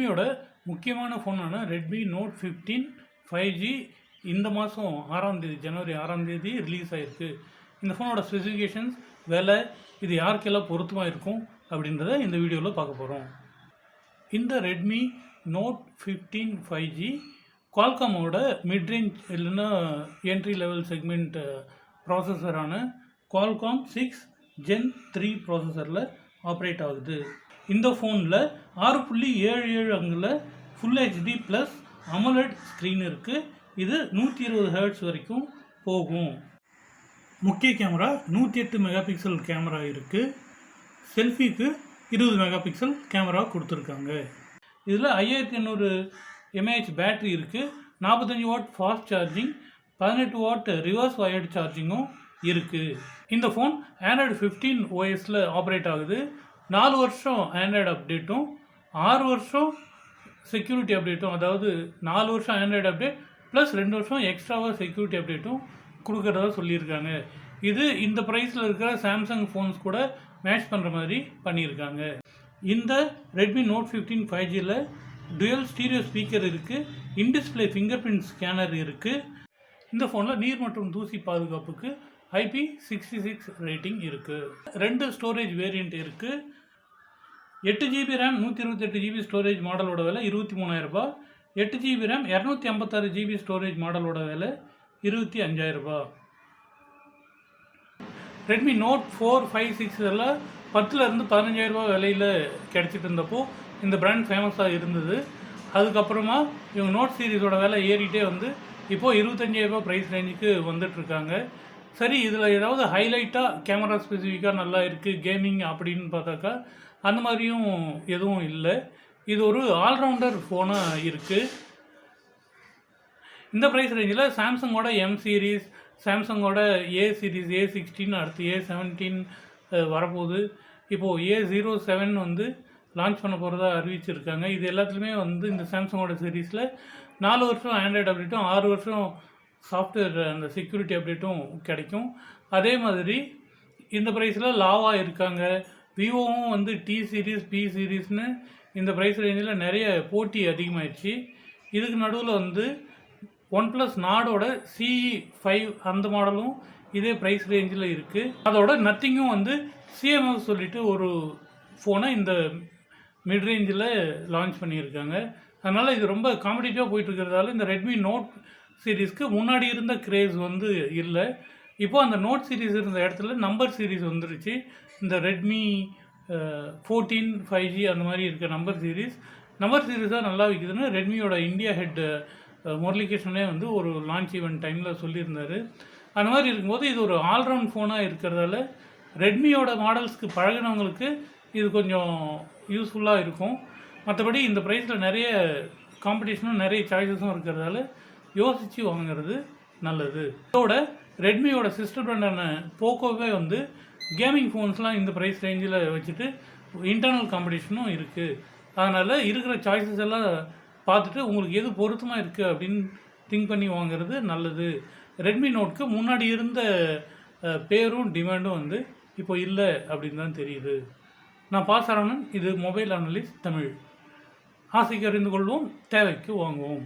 ரெட்மியோட முக்கியமான ஃபோனான Redmi note 15 5G இந்த மாதம் 6ஆம் தேதி ஜனவரி 6ஆம் தேதி ரிலீஸ் ஆகிருக்கு. இந்த ஃபோனோட ஸ்பெசிஃபிகேஷன்ஸ், விலை, இது யாருக்கெல்லாம் பொருத்தமாக இருக்கும் அப்படின்றத இந்த வீடியோவில் பார்க்க போகிறோம். இந்த ரெட்மி நோட் 15 5G குவால்காமோட மிட்ரேஞ்ச் இல்லைன்னா என்ட்ரி லெவல் செக்மெண்ட் ப்ராசஸரான குவால்காம் 6 Gen 3 ப்ராசஸரில் ஆப்ரேட் ஆகுது. இந்த ஃபோனில் 6.77 அங்குல full HD plus AMOLED screen இருக்குது. இது 120 Hz வரைக்கும் போகும். முக்கிய கேமரா 108 மெகா பிக்சல் கேமரா இருக்குது. செல்ஃபிக்கு 20 மெகா பிக்சல் கேமரா கொடுத்துருக்காங்க. இதில் 5800 mAh பேட்ரி இருக்குது. 45 watt fast charging, 18 watt reverse wired சார்ஜிங்கும் இருக்குது. இந்த ஃபோன் ஆண்ட்ராய்டு 15 OSல ஆப்ரேட் ஆகுது. 4 வருஷம் ஆண்ட்ராய்டு அப்டேட்டும் 6 வருஷம் செக்யூரிட்டி அப்டேட்டும், அதாவது 4 வருஷம் ஆண்ட்ராய்டு அப்டேட் ப்ளஸ் 2 வருஷம் எக்ஸ்ட்ராவாக செக்யூரிட்டி அப்டேட்டும் கொடுக்குறதா சொல்லியிருக்காங்க. இது இந்த ப்ரைஸில் இருக்கிற சாம்சங் ஃபோன்ஸ் கூட மேட்ச் பண்ணுற மாதிரி பண்ணியிருக்காங்க. இந்த ரெட்மி நோட் 15 5Gயில் டுயல் ஸ்டீரியோ ஸ்பீக்கர் இருக்குது. இன்டிஸ்பிளே ஃபிங்கர் பிரிண்ட் ஸ்கேனர் இருக்குது. இந்த ஃபோனில் நீர் மற்றும் தூசி பாதுகாப்புக்கு IP66 ரேட்டிங் இருக்குது. 2 ஸ்டோரேஜ் வேரியண்ட் இருக்குது. 8GB RAM 128GB ஸ்டோரேஜ் மாடலோட விலை 23,000 ரூபாய். 8GB RAM 256GB ஸ்டோரேஜ் மாடலோட விலை 25,000 ரூபாய். ரெட்மி நோட் 4 5 6 எல்லாம் 10,000 15,000 ரூபாய் விலையில் கிடச்சிட்டு இருந்தப்போ இந்த பிராண்ட் ஃபேமஸாக இருந்தது. அதுக்கப்புறமா இவங்க நோட் சீரீஸோட விலை ஏறிட்டே வந்து இப்போது 25,000 ரூபாய் ப்ரைஸ் ரேஞ்சுக்கு வந்துட்டுருக்காங்க. சரி, இதில் ஏதாவது ஹைலைட்டாக கேமரா ஸ்பெசிஃபிக்காக நல்லா இருக்குது கேமிங் அப்படின்னு பார்த்தாக்கா அந்த மாதிரியும் எதுவும் இல்லை. இது ஒரு ஆல்ரவுண்டர் ஃபோனாக இருக்குது. இந்த ப்ரைஸ் ரேஞ்சில் சாம்சங்கோட M சீரீஸ், சாம்சங்கோட A சீரீஸ், A16, அடுத்து A17 வரப்போகுது. இப்போது A07 வந்து லான்ச் பண்ண போகிறதா அறிவிச்சிருக்காங்க. இது எல்லாத்துலேயுமே வந்து இந்த சாம்சங்கோட சீரீஸில் 4 வருஷம் ஆண்ட்ராய்டு அப்டேட்டும் 6 வருஷம் சாஃப்ட்வேர் அந்த செக்யூரிட்டி அப்டேட்டும் கிடைக்கும். அதே மாதிரி இந்த ப்ரைஸில் லாவா இருக்காங்க. விவோவும் வந்து T சீரீஸ், P சீரீஸ்னு இந்த ப்ரைஸ் ரேஞ்சில் நிறைய போட்டி அதிகமாகிடுச்சு. இதுக்கு நடுவில் வந்து OnePlus நாடோட CE5 அந்த மாடலும் இதே ப்ரைஸ் ரேஞ்சில் இருக்குது. அதோட நத்திங்கும் வந்து CMF சொல்லிட்டு ஒரு ஃபோனை இந்த மிட் ரேஞ்சில் லான்ச் பண்ணியிருக்காங்க. அதனால் இது ரொம்ப காம்படிட்டிவாக போயிட்டுருக்கிறதால இந்த ரெட்மி நோட் சீரீஸ்க்கு முன்னாடி இருந்த கிரேஸ் வந்து இல்லை. இப்போது அந்த நோட் சீரீஸ் இருந்த இடத்துல நம்பர் சீரீஸ் வந்துருச்சு. இந்த ரெட்மி 14 5G அந்த மாதிரி இருக்க நம்பர் சீரீஸாக நல்லா விற்குதுன்னு ரெட்மியோட இந்தியா ஹெட் முரளிகிருஷ்ணனே வந்து ஒரு லான்ச் ஈவெண்ட் டைமில் சொல்லியிருந்தார். அந்த மாதிரி இருக்கும்போது இது ஒரு ஆல்ரவுண்ட் ஃபோனாக இருக்கிறதால ரெட்மியோட மாடல்ஸ்க்கு பழகினவங்களுக்கு இது கொஞ்சம் யூஸ்ஃபுல்லாக இருக்கும். மற்றபடி இந்த ப்ரைஸில் நிறைய காம்படிஷனும் நிறைய சாய்ஸஸும் இருக்கிறதால யோசித்து வாங்குறது நல்லது. இதோட ரெட்மியோட சிஸ்டர் பிராண்டான போக்கோவே வந்து கேமிங் ஃபோன்ஸ்லாம் இந்த ப்ரைஸ் ரேஞ்சில் வச்சுட்டு இன்டர்னல் காம்படிஷனும் இருக்குது. அதனால் இருக்கிற சாய்ஸஸ் எல்லாம் பார்த்துட்டு உங்களுக்கு எது பொருத்தமாக இருக்குது அப்படின்னு திங்க் பண்ணி வாங்குறது நல்லது. ரெட்மி நோட்க்கு முன்னாடி இருந்த பேரும் டிமாண்டும் வந்து இப்போ இல்லை அப்படின்னு தான் தெரியுது. நான் பாசரவணன், இது மொபைல் அனலிஸ்ட் தமிழ். ஆசைக்கு அறிந்து கொள்வோம், தேவைக்கு வாங்குவோம்.